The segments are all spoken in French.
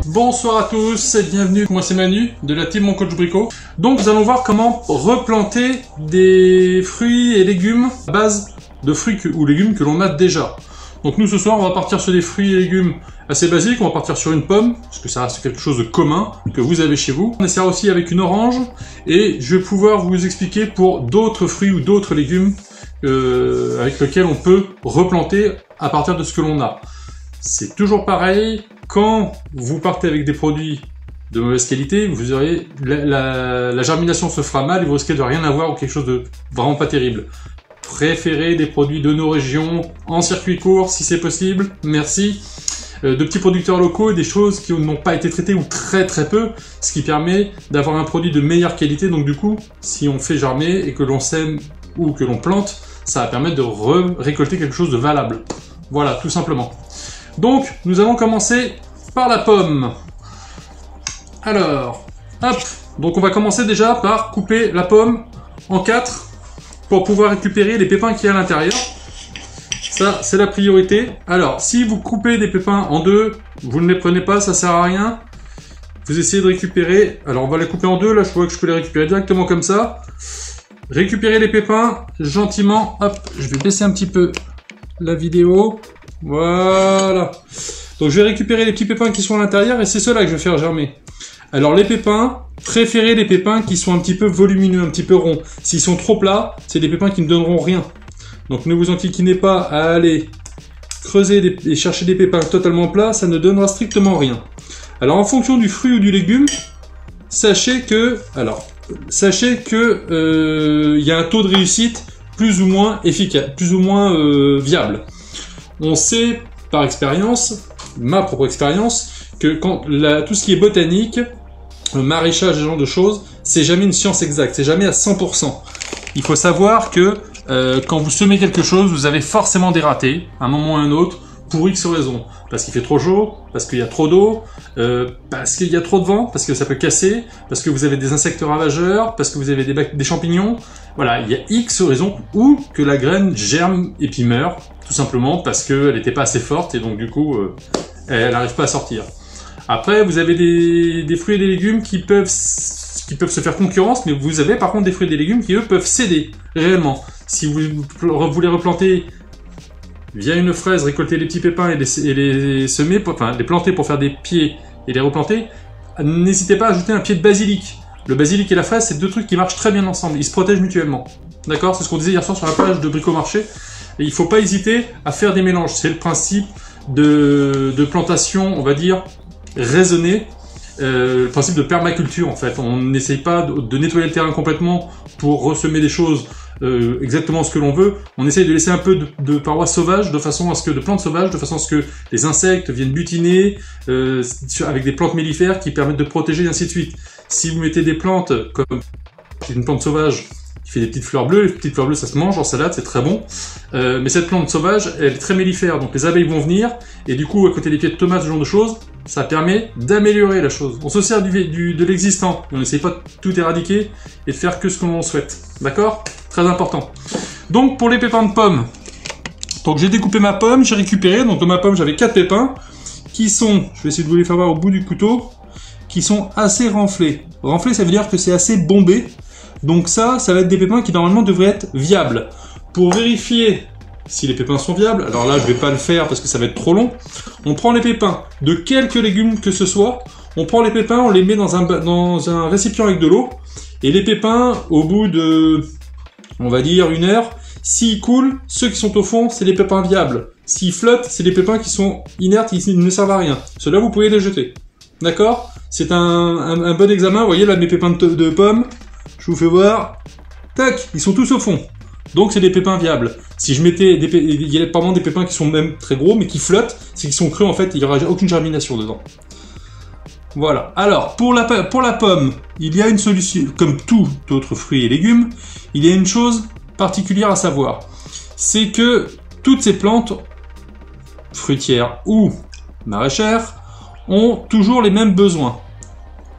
Bonsoir à tous et bienvenue, moi c'est Manu de la team Mon Coach Brico. Donc nous allons voir comment replanter des fruits et légumes à base de fruits ou légumes que l'on a déjà. Donc nous ce soir on va partir sur des fruits et légumes assez basiques, on va partir sur une pomme, parce que ça reste quelque chose de commun que vous avez chez vous. On essaiera aussi avec une orange et je vais pouvoir vous expliquer pour d'autres fruits ou d'autres légumes avec lesquels on peut replanter à partir de ce que l'on a. C'est toujours pareil, quand vous partez avec des produits de mauvaise qualité, vous aurez la germination se fera mal et vous risquez de rien avoir ou quelque chose de vraiment pas terrible. Préférez des produits de nos régions, en circuit court si c'est possible, merci. De petits producteurs locaux et des choses qui n'ont pas été traitées ou très peu, ce qui permet d'avoir un produit de meilleure qualité. Donc du coup, si on fait germer et que l'on sème ou que l'on plante, ça va permettre de récolter quelque chose de valable. Voilà, tout simplement. Donc, nous allons commencer par la pomme. Alors, hop, donc on va commencer déjà par couper la pomme en 4 pour pouvoir récupérer les pépins qu'il y a à l'intérieur. Ça, c'est la priorité. Alors, si vous coupez des pépins en 2, vous ne les prenez pas, ça sert à rien. Vous essayez de récupérer, alors on va les couper en 2, là je vois que je peux les récupérer directement comme ça. Récupérez les pépins gentiment, hop, je vais baisser un petit peu la vidéo. Voilà. Donc je vais récupérer les petits pépins qui sont à l'intérieur et c'est ceux-là que je vais faire germer. Alors les pépins, préférez les pépins qui sont un petit peu volumineux, un petit peu ronds. S'ils sont trop plats, c'est des pépins qui ne donneront rien. Donc ne vous enquiquinez pas à aller creuser et chercher des pépins totalement plats, ça ne donnera strictement rien. Alors en fonction du fruit ou du légume, sachez que y a un taux de réussite plus ou moins efficace, plus ou moins viable. On sait par expérience, ma propre expérience, que tout ce qui est botanique, maraîchage, ce genre de choses, c'est jamais une science exacte, c'est jamais à 100%. Il faut savoir que quand vous semez quelque chose, vous avez forcément des ratés, à un moment ou à un autre, pour X raisons. Parce qu'il fait trop chaud, parce qu'il y a trop d'eau, parce qu'il y a trop de vent, parce que ça peut casser, parce que vous avez des insectes ravageurs, parce que vous avez des champignons. Voilà, il y a X raisons, ou que la graine germe et puis meurt, tout simplement parce qu'elle n'était pas assez forte et donc du coup, elle n'arrive pas à sortir. Après, vous avez des fruits et des légumes qui peuvent se faire concurrence, mais vous avez par contre des fruits et des légumes qui eux peuvent céder réellement. Si vous les replantez via une fraise, récolter les petits pépins et les semer, enfin les planter pour faire des pieds et les replanter, n'hésitez pas à ajouter un pied de basilic. Le basilic et la fraise, c'est deux trucs qui marchent très bien ensemble, ils se protègent mutuellement. D'accord? C'est ce qu'on disait hier soir sur la page de Brico Marché. Et il ne faut pas hésiter à faire des mélanges. C'est le principe de plantation, on va dire, raisonnée. Le principe de permaculture, en fait. On n'essaye pas de nettoyer le terrain complètement pour ressemer des choses exactement ce que l'on veut. On essaye de laisser un peu de parois sauvages, de plantes sauvages, de façon à ce que les insectes viennent butiner avec des plantes mellifères qui permettent de protéger et ainsi de suite. Si vous mettez des plantes comme une plante sauvage qui fait des petites fleurs bleues, les petites fleurs bleues ça se mange en salade, c'est très bon, mais cette plante sauvage elle est très mellifère, donc les abeilles vont venir, et du coup à côté des pieds de tomates, ce genre de choses, ça permet d'améliorer la chose. On se sert de l'existant, on n'essaye pas de tout éradiquer et de faire que ce que l'on souhaite, d'accord? Très important. Donc pour les pépins de pommes, donc j'ai découpé ma pomme, j'ai récupéré, donc dans ma pomme j'avais 4 pépins, qui sont, je vais essayer de vous les faire voir au bout du couteau, qui sont assez renflés. Renflés ça veut dire que c'est assez bombé. Donc ça va être des pépins qui normalement devraient être viables. Pour vérifier si les pépins sont viables, alors là je vais pas le faire parce que ça va être trop long, on prend les pépins de quelques légumes que ce soit, on prend les pépins, on les met dans un récipient avec de l'eau, et les pépins, au bout de, on va dire, 1 heure, s'ils coulent, ceux qui sont au fond, c'est les pépins viables. S'ils flottent, c'est les pépins qui sont inertes, ils ne servent à rien. Ceux-là, vous pouvez les jeter. D'accord? C'est un bon examen, vous voyez là mes pépins de pommes, je vous fais voir, tac, ils sont tous au fond. Donc c'est des pépins viables. Si je mettais il y a apparemment des pépins qui sont même très gros, mais qui flottent, c'est qu'ils sont creux en fait, il n'y aura aucune germination dedans. Voilà. Alors, pour la pomme, il y a une solution, comme tout autre fruit et légumes, il y a une chose particulière à savoir. C'est que toutes ces plantes, fruitières ou maraîchères, ont toujours les mêmes besoins.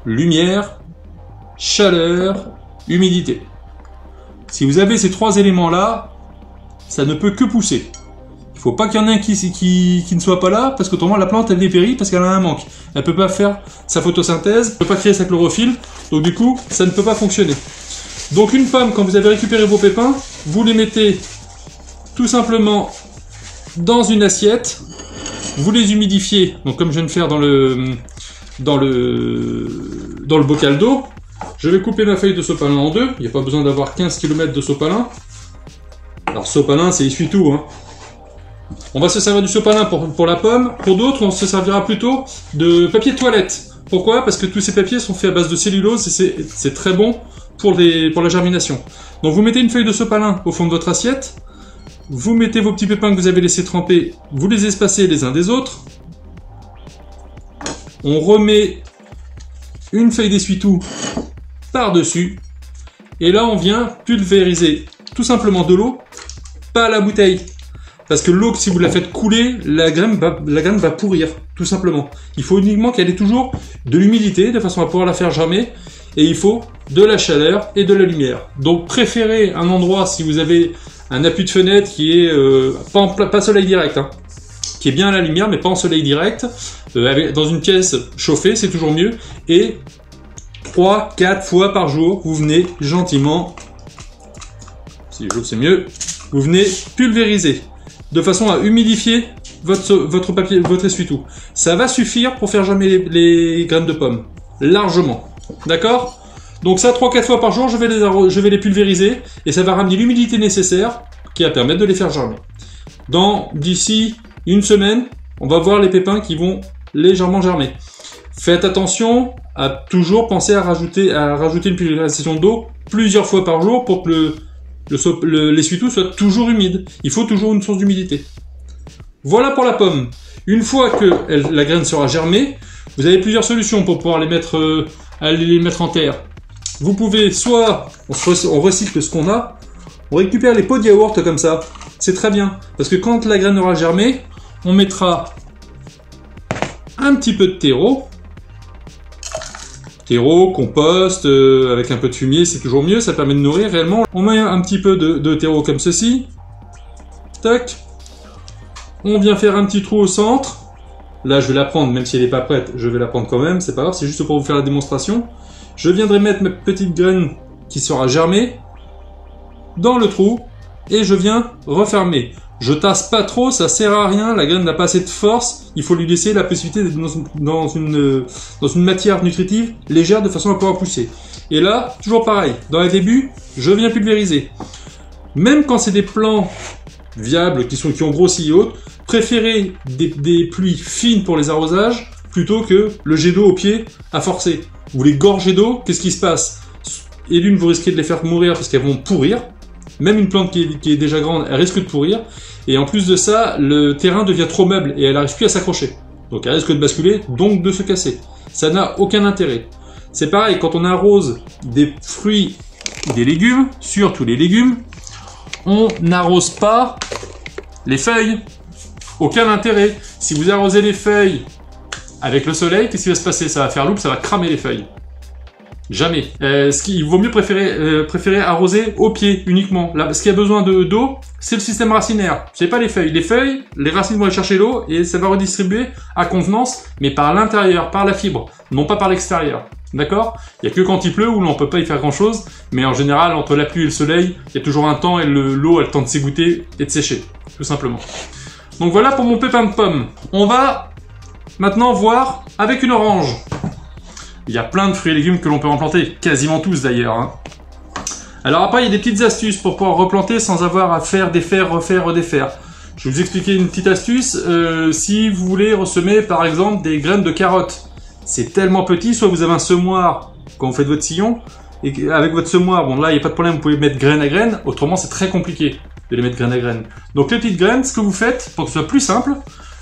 Lumière, chaleur, humidité. Si vous avez ces 3 éléments-là, ça ne peut que pousser. Il faut pas qu'il y en ait un qui ne soit pas là, parce qu'autrement la plante elle dépérit parce qu'elle a un manque. Elle peut pas faire sa photosynthèse, elle peut pas créer sa chlorophylle, donc du coup ça ne peut pas fonctionner. Donc une pomme, quand vous avez récupéré vos pépins, vous les mettez tout simplement dans une assiette, vous les humidifiez, donc comme je viens de faire dans le bocal d'eau. Je vais couper ma feuille de sopalin en deux, il n'y a pas besoin d'avoir 15 km de sopalin. Alors sopalin c'est essuie-tout, hein. On va se servir du sopalin pour la pomme, pour d'autres on se servira plutôt de papier de toilette. Pourquoi? Parce que tous ces papiers sont faits à base de cellulose et c'est très bon pour la germination. Donc vous mettez une feuille de sopalin au fond de votre assiette, vous mettez vos petits pépins que vous avez laissés tremper, vous les espacez les uns des autres, on remet une feuille d'essuie-tout par-dessus, et là on vient pulvériser tout simplement de l'eau, pas à la bouteille. Parce que l'eau, si vous la faites couler, la graine va pourrir, tout simplement. Il faut uniquement qu'elle ait toujours de l'humidité, de façon à pouvoir la faire germer, et il faut de la chaleur et de la lumière. Donc préférez un endroit, si vous avez un appui de fenêtre qui est pas soleil direct, hein, qui est bien à la lumière, mais pas en soleil direct, dans une pièce chauffée, c'est toujours mieux, et 3-4 fois par jour, vous venez gentiment, si j'ouvre c'est mieux, vous venez pulvériser, de façon à humidifier votre papier, votre essuie-tout. Ça va suffire pour faire germer les graines de pommes, largement. D'accord? Donc ça, 3-4 fois par jour, je vais les pulvériser, et ça va ramener l'humidité nécessaire qui va permettre de les faire germer. D'ici une semaine, on va voir les pépins qui vont légèrement germer. Faites attention à toujours penser à rajouter une pulvérisation d'eau plusieurs fois par jour pour que l'essuie-tout soit toujours humide. Il faut toujours une source d'humidité. Voilà pour la pomme. Une fois que la graine sera germée, vous avez plusieurs solutions pour pouvoir les mettre en terre. Vous pouvez soit, on recycle ce qu'on a, on récupère les pots de yaourt comme ça. C'est très bien. Parce que quand la graine aura germé, on mettra un petit peu de terreau. Terreau, compost, avec un peu de fumier, c'est toujours mieux, ça permet de nourrir réellement. On met un petit peu de terreau comme ceci. Tac. On vient faire un petit trou au centre. Là, je vais la prendre, même si elle n'est pas prête, je vais la prendre quand même, c'est pas grave, c'est juste pour vous faire la démonstration. Je viendrai mettre ma petite graine qui sera germée dans le trou et je viens refermer. Je tasse pas trop, ça sert à rien, la graine n'a pas assez de force, il faut lui laisser la possibilité d'être dans une matière nutritive légère de façon à pouvoir pousser. Et là, toujours pareil, dans les débuts, je viens pulvériser. Même quand c'est des plants viables qui ont grossi et autres, préférez des pluies fines pour les arrosages plutôt que le jet d'eau au pied à forcer. Vous les gorgez d'eau, qu'est-ce qui se passe? Et l'une, vous risquez de les faire mourir parce qu'elles vont pourrir. Même une plante qui est déjà grande, elle risque de pourrir. Et en plus de ça, le terrain devient trop meuble et elle n'arrive plus à s'accrocher. Donc elle risque de basculer, donc de se casser. Ça n'a aucun intérêt. C'est pareil, quand on arrose des fruits, des légumes, surtout les légumes, on n'arrose pas les feuilles. Aucun intérêt. Si vous arrosez les feuilles avec le soleil, qu'est-ce qui va se passer? Ça va faire loupe, ça va cramer les feuilles. Jamais. Il vaut mieux préférer arroser au pied uniquement. Là, ce qui a besoin d'eau, c'est le système racinaire. C'est pas les feuilles. Les feuilles, les racines vont aller chercher l'eau et ça va redistribuer à convenance, mais par l'intérieur, par la fibre, non pas par l'extérieur. D'accord? Il y a que quand il pleut où l'on peut pas y faire grand chose, mais en général, entre la pluie et le soleil, il y a toujours un temps et l'eau a le temps de s'égoutter et de sécher, tout simplement. Donc voilà pour mon pépin de pomme. On va maintenant voir avec une orange. Il y a plein de fruits et légumes que l'on peut replanter, quasiment tous d'ailleurs. Hein. Alors après, il y a des petites astuces pour pouvoir replanter sans avoir à faire, défaire, refaire, redéfaire. Je vais vous expliquer une petite astuce. Si vous voulez ressemer par exemple des graines de carottes, c'est tellement petit, soit vous avez un semoir quand vous faites votre sillon, et avec votre semoir, bon là il n'y a pas de problème, vous pouvez mettre graine à graine, autrement c'est très compliqué de les mettre graine à graine. Donc les petites graines, ce que vous faites, pour que ce soit plus simple,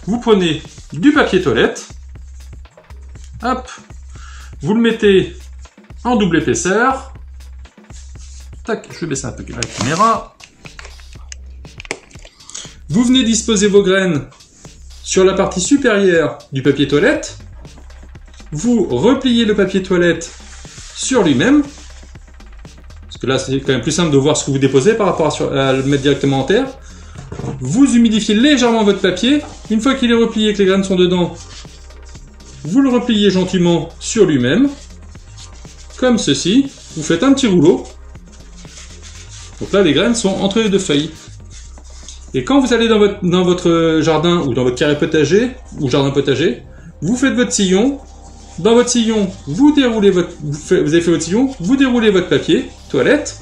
vous prenez du papier toilette, hop, vous le mettez en double épaisseur. Tac, je vais baisser un peu la caméra. Vous venez disposer vos graines sur la partie supérieure du papier toilette. Vous repliez le papier toilette sur lui-même. Parce que là, c'est quand même plus simple de voir ce que vous déposez par rapport à le mettre directement en terre. Vous humidifiez légèrement votre papier. Une fois qu'il est replié et que les graines sont dedans, vous le repliez gentiment sur lui-même. Comme ceci. Vous faites un petit rouleau. Donc là, les graines sont entre les deux feuilles. Et quand vous allez dans votre jardin ou dans votre carré potager ou jardin potager, vous faites votre sillon. Dans votre sillon, vous déroulez vous avez fait votre sillon, vous déroulez votre papier toilette,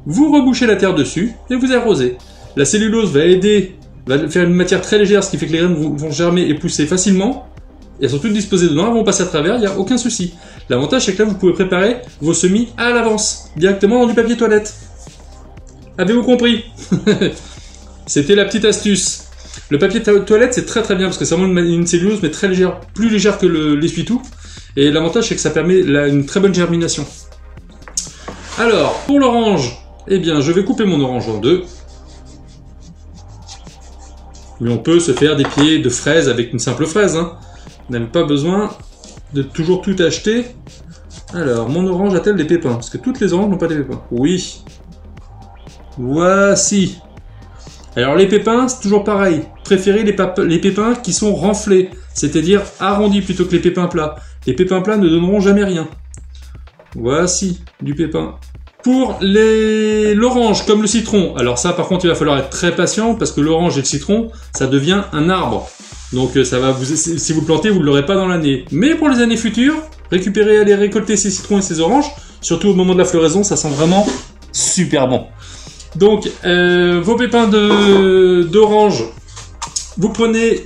vous rebouchez la terre dessus et vous arrosez. La cellulose va faire une matière très légère, ce qui fait que les graines vont germer et pousser facilement. Elles sont toutes disposées dedans, elles vont passer à travers, il n'y a aucun souci. L'avantage, c'est que là, vous pouvez préparer vos semis à l'avance, directement dans du papier toilette. Avez-vous compris? C'était la petite astuce. Le papier toilette, c'est très très bien, parce que c'est vraiment une cellulose, mais très légère, plus légère que l'essuie-tout. Et l'avantage, c'est que ça permet une très bonne germination. Alors, pour l'orange, eh bien, je vais couper mon orange en deux. Mais on peut se faire des pieds de fraises avec une simple fraise, hein. Vous n'avez pas besoin de toujours tout acheter. Alors, mon orange a-t-elle des pépins? Parce que toutes les oranges n'ont pas des pépins. Oui. Voici. Alors, les pépins, c'est toujours pareil. Préférez les pépins qui sont renflés, c'est-à-dire arrondis plutôt que les pépins plats. Les pépins plats ne donneront jamais rien. Voici du pépin. Pour l'orange, comme le citron, alors ça, par contre, il va falloir être très patient, parce que l'orange et le citron, ça devient un arbre. Donc ça va si vous le plantez, vous ne l'aurez pas dans l'année. Mais pour les années futures, allez récolter ces citrons et ces oranges, surtout au moment de la floraison, ça sent vraiment super bon. Donc vos pépins d'orange, vous prenez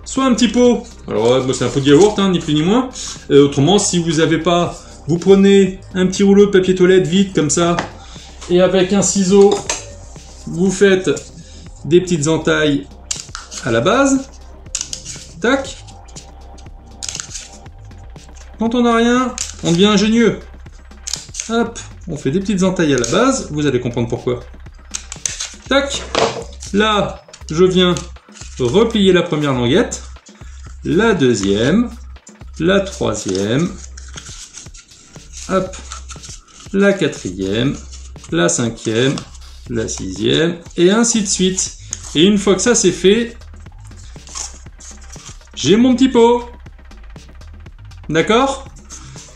soit un petit pot, alors moi c'est un pot de yaourt, hein, ni plus ni moins. Autrement, si vous n'avez pas, vous prenez un petit rouleau de papier toilette vide comme ça, et avec un ciseau, vous faites des petites entailles à la base. Tac. Quand on n'a rien, on devient ingénieux. Hop, on fait des petites entailles à la base, vous allez comprendre pourquoi. Tac. Là, je viens replier la première languette, la deuxième, la troisième, hop, la quatrième, la cinquième, la sixième, et ainsi de suite. Et une fois que ça c'est fait, j'ai mon petit pot. D'accord?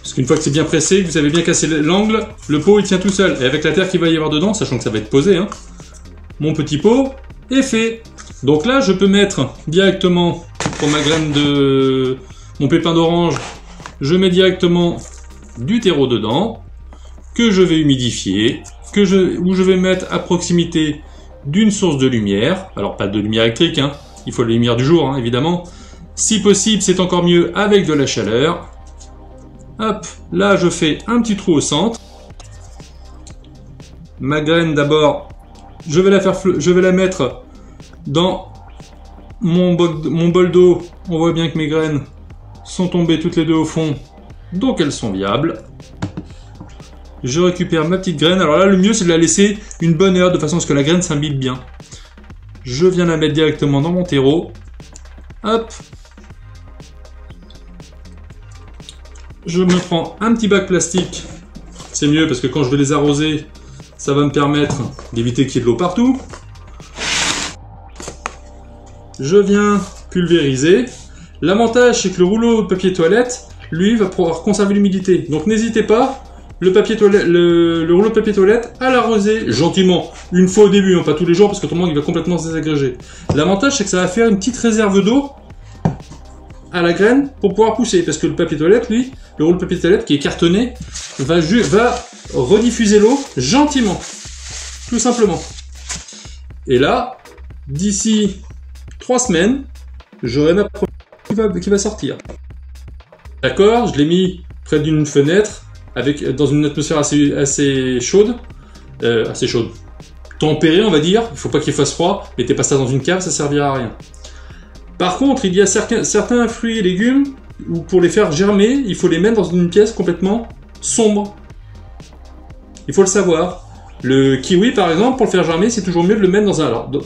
Parce qu'une fois que c'est bien pressé, que vous avez bien cassé l'angle, le pot il tient tout seul. Et avec la terre qu'il va y avoir dedans, sachant que ça va être posé, hein, mon petit pot est fait. Donc là, je peux mettre directement, pour ma graine de mon pépin d'orange, je mets directement du terreau dedans, que je vais humidifier, où je vais mettre à proximité d'une source de lumière. Alors pas de lumière électrique, hein, il faut la lumière du jour, hein, évidemment. Si possible, c'est encore mieux avec de la chaleur. Hop, là je fais un petit trou au centre. Ma graine d'abord, je vais la mettre dans mon bol d'eau. On voit bien que mes graines sont tombées toutes les deux au fond, donc elles sont viables. Je récupère ma petite graine. Alors là, le mieux c'est de la laisser une bonne heure de façon à ce que la graine s'imbibe bien. Je viens la mettre directement dans mon terreau. Hop. Je me prends un petit bac plastique, c'est mieux parce que quand je vais les arroser, ça va me permettre d'éviter qu'il y ait de l'eau partout. Je viens pulvériser. L'avantage, c'est que le rouleau de papier toilette, lui, va pouvoir conserver l'humidité. Donc n'hésitez pas, le rouleau de papier toilette, à l'arroser gentiment. Une fois au début, hein, pas tous les jours, parce que autrement il va complètement se désagréger. L'avantage, c'est que ça va faire une petite réserve d'eau à la graine pour pouvoir pousser, parce que le papier toilette, lui, le rouleau de papier toilette qui est cartonné, va rediffuser l'eau gentiment, tout simplement. Et là, d'ici 3 semaines, j'aurai ma première qui va sortir. D'accord, je l'ai mis près d'une fenêtre, dans une atmosphère assez chaude, tempérée on va dire. Il faut pas qu'il fasse froid. Mettez pas ça dans une cave, ça servira à rien. Par contre, il y a certains fruits et légumes où pour les faire germer, il faut les mettre dans une pièce complètement sombre. Il faut le savoir. Le kiwi, par exemple, pour le faire germer, c'est toujours mieux de le mettre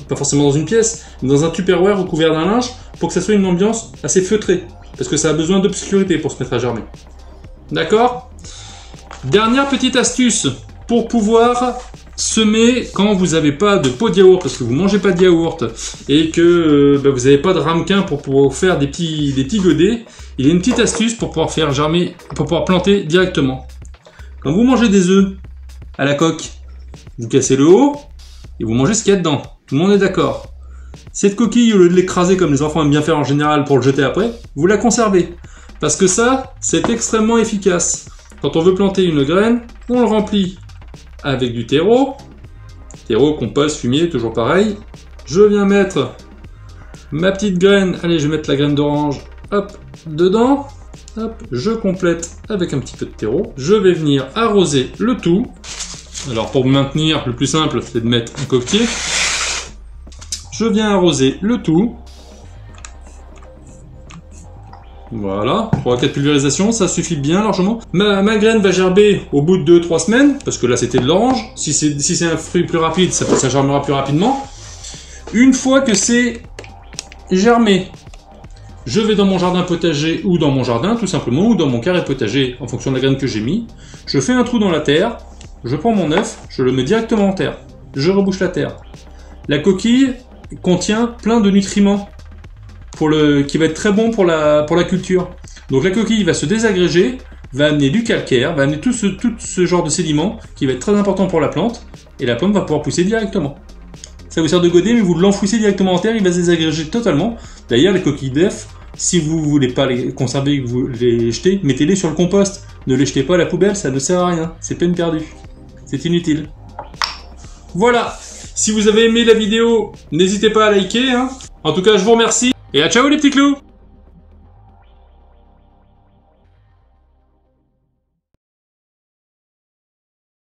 pas forcément dans une pièce, mais dans un tupperware recouvert d'un linge, pour que ça soit une ambiance assez feutrée. Parce que ça a besoin d'obscurité pour se mettre à germer. D'accord? Dernière petite astuce pour pouvoir semez quand vous n'avez pas de pot de yaourt, parce que vous mangez pas de yaourt, et que vous n'avez pas de ramequin pour pouvoir faire des petits godets. Il y a une petite astuce pour pouvoir faire germer, pour pouvoir planter directement. Quand vous mangez des œufs à la coque, vous cassez le haut, et vous mangez ce qu'il y a dedans. Tout le monde est d'accord. Cette coquille, au lieu de l'écraser comme les enfants aiment bien faire en général pour le jeter après, vous la conservez. Parce que ça, c'est extrêmement efficace. Quand on veut planter une graine, on le remplit avec du terreau. Terreau, compost, fumier, toujours pareil. Je viens mettre ma petite graine. Allez, je vais mettre la graine d'orange. Hop, dedans. Hop, je complète avec un petit peu de terreau. Je vais venir arroser le tout. Alors pour maintenir, le plus simple, c'est de mettre un coquetier. Je viens arroser le tout. Voilà, 3 à 4 pulvérisations, ça suffit bien largement. Ma graine va gerber au bout de 2-3 semaines, parce que là c'était de l'orange. Si c'est un fruit plus rapide, ça germera plus rapidement. Une fois que c'est germé, je vais dans mon jardin potager, ou dans mon jardin tout simplement, ou dans mon carré potager, en fonction de la graine que j'ai mis. Je fais un trou dans la terre, je prends mon œuf, je le mets directement en terre. Je rebouche la terre. La coquille contient plein de nutriments qui va être très bon pour la culture. Donc la coquille va se désagréger, va amener du calcaire, va amener tout ce genre de sédiments qui va être très important pour la plante, et la plante va pouvoir pousser directement. Ça vous sert de godet, mais vous l'enfouissez directement en terre, il va se désagréger totalement. D'ailleurs, les coquilles d'œufs, si vous voulez pas les conserver, que vous les jetez, mettez-les sur le compost. Ne les jetez pas à la poubelle, ça ne sert à rien, c'est peine perdue. C'est inutile. Voilà. Si vous avez aimé la vidéo, n'hésitez pas à liker. En tout cas, je vous remercie. Et à ciao les petits clous!